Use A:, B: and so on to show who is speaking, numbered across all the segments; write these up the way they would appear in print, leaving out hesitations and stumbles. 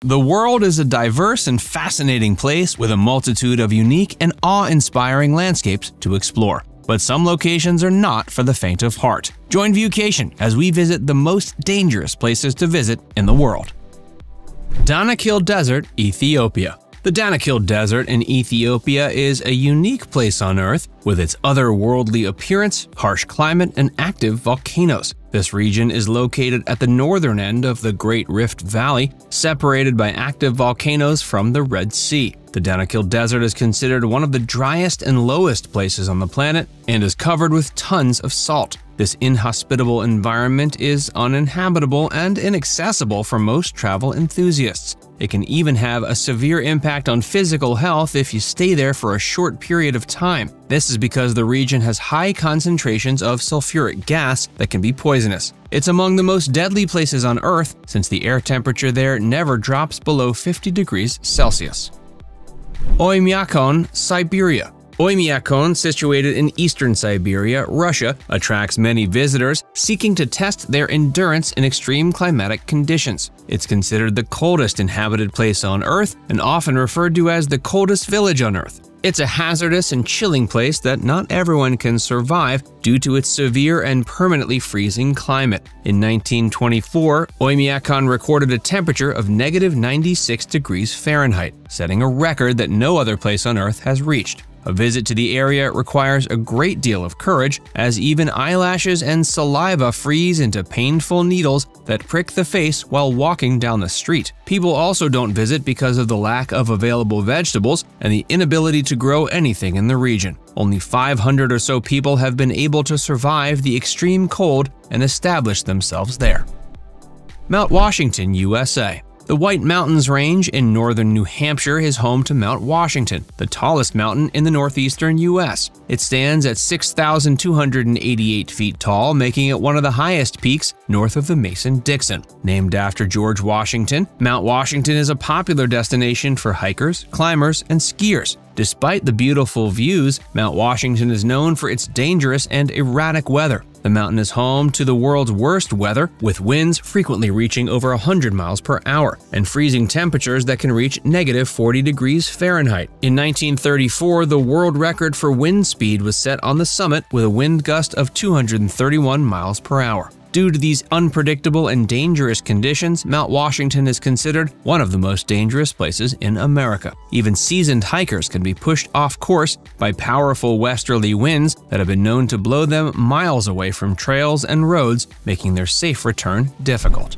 A: The world is a diverse and fascinating place with a multitude of unique and awe-inspiring landscapes to explore. But some locations are not for the faint of heart. Join Viewcation as we visit the most dangerous places to visit in the world. Danakil Desert, Ethiopia. The Danakil Desert in Ethiopia is a unique place on Earth with its otherworldly appearance, harsh climate, and active volcanoes. This region is located at the northern end of the Great Rift Valley, separated by active volcanoes from the Red Sea. The Danakil Desert is considered one of the driest and lowest places on the planet and is covered with tons of salt. This inhospitable environment is uninhabitable and inaccessible for most travel enthusiasts. It can even have a severe impact on physical health if you stay there for a short period of time. This is because the region has high concentrations of sulfuric gas that can be poisonous. It's among the most deadly places on Earth since the air temperature there never drops below 50 degrees Celsius. Oymyakon, Siberia. Oymyakon, situated in eastern Siberia, Russia, attracts many visitors seeking to test their endurance in extreme climatic conditions. It's considered the coldest inhabited place on Earth and often referred to as the coldest village on Earth. It's a hazardous and chilling place that not everyone can survive due to its severe and permanently freezing climate. In 1924, Oymyakon recorded a temperature of -96 degrees Fahrenheit, setting a record that no other place on Earth has reached. A visit to the area requires a great deal of courage, as even eyelashes and saliva freeze into painful needles that prick the face while walking down the street. People also don't visit because of the lack of available vegetables and the inability to grow anything in the region. Only 500 or so people have been able to survive the extreme cold and establish themselves there. Mount Washington, USA. The White Mountains Range in northern New Hampshire is home to Mount Washington, the tallest mountain in the northeastern U.S. It stands at 6,288 feet tall, making it one of the highest peaks north of the Mason-Dixon. Named after George Washington, Mount Washington is a popular destination for hikers, climbers, and skiers. Despite the beautiful views, Mount Washington is known for its dangerous and erratic weather. The mountain is home to the world's worst weather, with winds frequently reaching over 100 miles per hour and freezing temperatures that can reach -40 degrees Fahrenheit. In 1934, the world record for wind speed was set on the summit with a wind gust of 231 miles per hour. Due to these unpredictable and dangerous conditions, Mount Washington is considered one of the most dangerous places in America. Even seasoned hikers can be pushed off course by powerful westerly winds that have been known to blow them miles away from trails and roads, making their safe return difficult.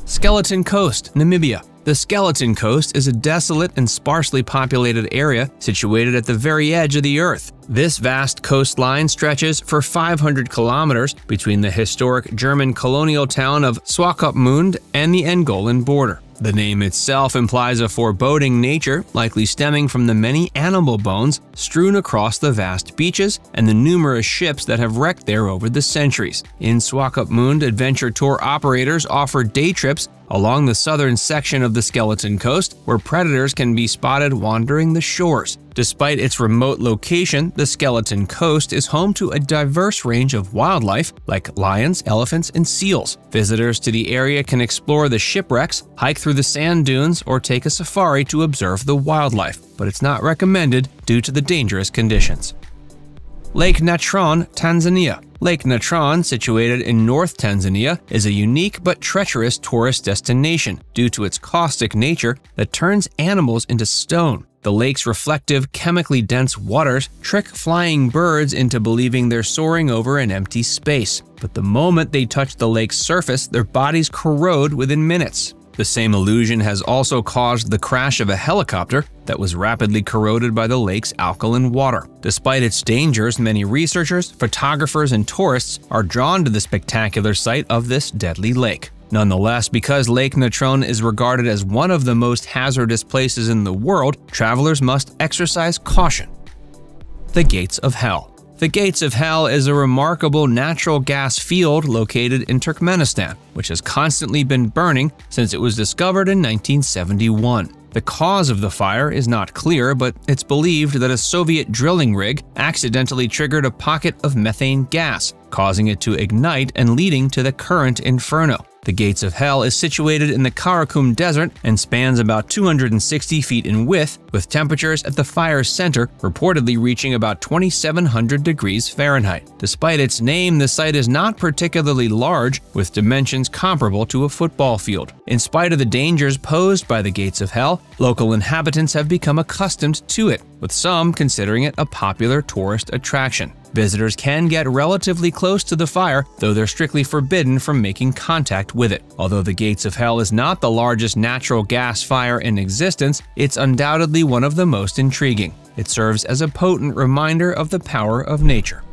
A: Skeleton Coast, Namibia. The Skeleton Coast is a desolate and sparsely populated area situated at the very edge of the Earth. This vast coastline stretches for 500 kilometers between the historic German colonial town of Swakopmund and the Angolan border. The name itself implies a foreboding nature, likely stemming from the many animal bones strewn across the vast beaches and the numerous ships that have wrecked there over the centuries. In Swakopmund, adventure tour operators offer day trips along the southern section of the Skeleton Coast, where predators can be spotted wandering the shores. Despite its remote location, the Skeleton Coast is home to a diverse range of wildlife like lions, elephants, and seals. Visitors to the area can explore the shipwrecks, hike through the sand dunes, or take a safari to observe the wildlife, but it's not recommended due to the dangerous conditions. Lake Natron, Tanzania. Lake Natron, situated in North Tanzania, is a unique but treacherous tourist destination due to its caustic nature that turns animals into stone. The lake's reflective, chemically dense waters trick flying birds into believing they're soaring over an empty space. But the moment they touch the lake's surface, their bodies corrode within minutes. The same illusion has also caused the crash of a helicopter that was rapidly corroded by the lake's alkaline water. Despite its dangers, many researchers, photographers, and tourists are drawn to the spectacular sight of this deadly lake. Nonetheless, because Lake Natron is regarded as one of the most hazardous places in the world, travelers must exercise caution. The Gates of Hell. The Gates of Hell is a remarkable natural gas field located in Turkmenistan, which has constantly been burning since it was discovered in 1971. The cause of the fire is not clear, but it's believed that a Soviet drilling rig accidentally triggered a pocket of methane gas, causing it to ignite and leading to the current inferno. The Gates of Hell is situated in the Karakum Desert and spans about 260 feet in width, with temperatures at the fire's center reportedly reaching about 2,700 degrees Fahrenheit. Despite its name, the site is not particularly large, with dimensions comparable to a football field. In spite of the dangers posed by the Gates of Hell, local inhabitants have become accustomed to it, with some considering it a popular tourist attraction. Visitors can get relatively close to the fire, though they're strictly forbidden from making contact with it. Although the Gates of Hell is not the largest natural gas fire in existence, it's undoubtedly one of the most intriguing. It serves as a potent reminder of the power of nature.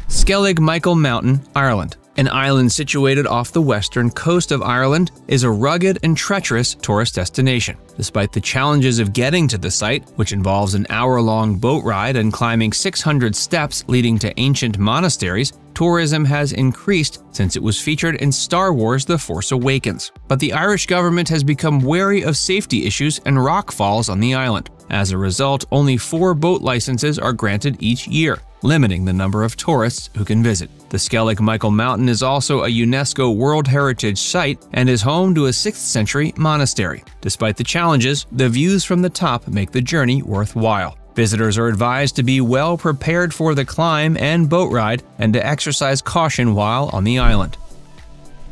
A: Skellig Michael Mountain, Ireland. An island situated off the western coast of Ireland is a rugged and treacherous tourist destination. Despite the challenges of getting to the site, which involves an hour-long boat ride and climbing 600 steps leading to ancient monasteries, tourism has increased since it was featured in Star Wars: The Force Awakens. But the Irish government has become wary of safety issues and rock falls on the island. As a result, only 4 boat licenses are granted each year, limiting the number of tourists who can visit. The Skellig Michael Mountain is also a UNESCO World Heritage Site and is home to a 6th century monastery. Despite the challenges, the views from the top make the journey worthwhile. Visitors are advised to be well prepared for the climb and boat ride and to exercise caution while on the island.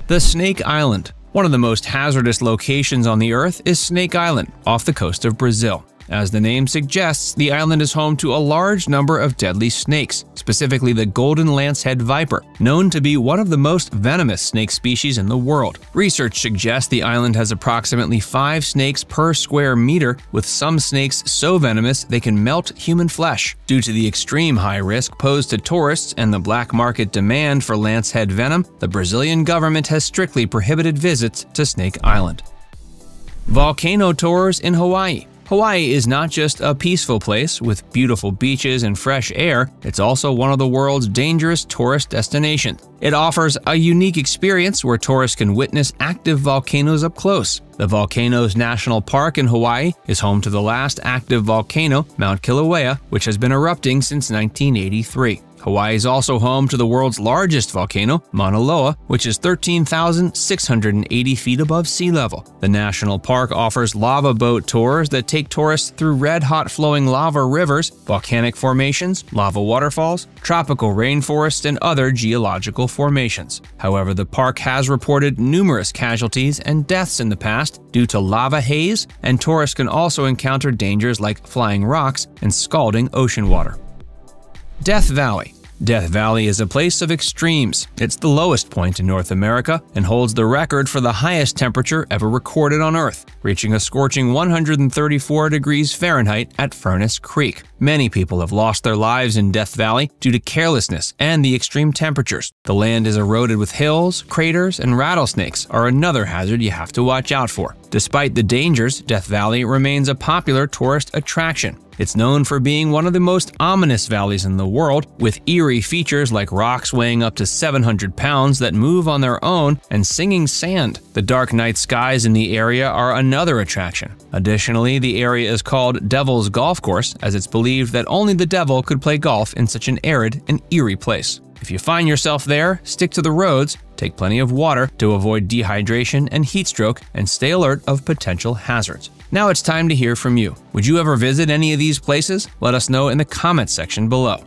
A: The Snake Island. One of the most hazardous locations on the Earth is Snake Island, off the coast of Brazil. As the name suggests, the island is home to a large number of deadly snakes, specifically the golden lancehead viper, known to be one of the most venomous snake species in the world. Research suggests the island has approximately 5 snakes per square meter, with some snakes so venomous they can melt human flesh. Due to the extreme high risk posed to tourists and the black market demand for lancehead venom, the Brazilian government has strictly prohibited visits to Snake Island. Volcano tours in Hawaii. Hawaii is not just a peaceful place with beautiful beaches and fresh air, it's also one of the world's dangerous tourist destinations. It offers a unique experience where tourists can witness active volcanoes up close. The Volcanoes National Park in Hawaii is home to the last active volcano, Mount Kilauea, which has been erupting since 1983. Hawaii is also home to the world's largest volcano, Mauna Loa, which is 13,680 feet above sea level. The national park offers lava boat tours that take tourists through red-hot flowing lava rivers, volcanic formations, lava waterfalls, tropical rainforests, and other geological formations. However, the park has reported numerous casualties and deaths in the past due to lava haze, and tourists can also encounter dangers like flying rocks and scalding ocean water. Death Valley. Death Valley is a place of extremes. It's the lowest point in North America and holds the record for the highest temperature ever recorded on Earth, reaching a scorching 134 degrees Fahrenheit at Furnace Creek. Many people have lost their lives in Death Valley due to carelessness and the extreme temperatures. The land is eroded with hills, craters, and rattlesnakes are another hazard you have to watch out for. Despite the dangers, Death Valley remains a popular tourist attraction. It's known for being one of the most ominous valleys in the world, with eerie features like rocks weighing up to 700 pounds that move on their own and singing sand. The dark night skies in the area are another attraction. Additionally, the area is called Devil's Golf Course, as it's believed that only the devil could play golf in such an arid and eerie place. If you find yourself there, stick to the roads, take plenty of water to avoid dehydration and heat stroke, and stay alert of potential hazards. Now it's time to hear from you. Would you ever visit any of these places? Let us know in the comments section below.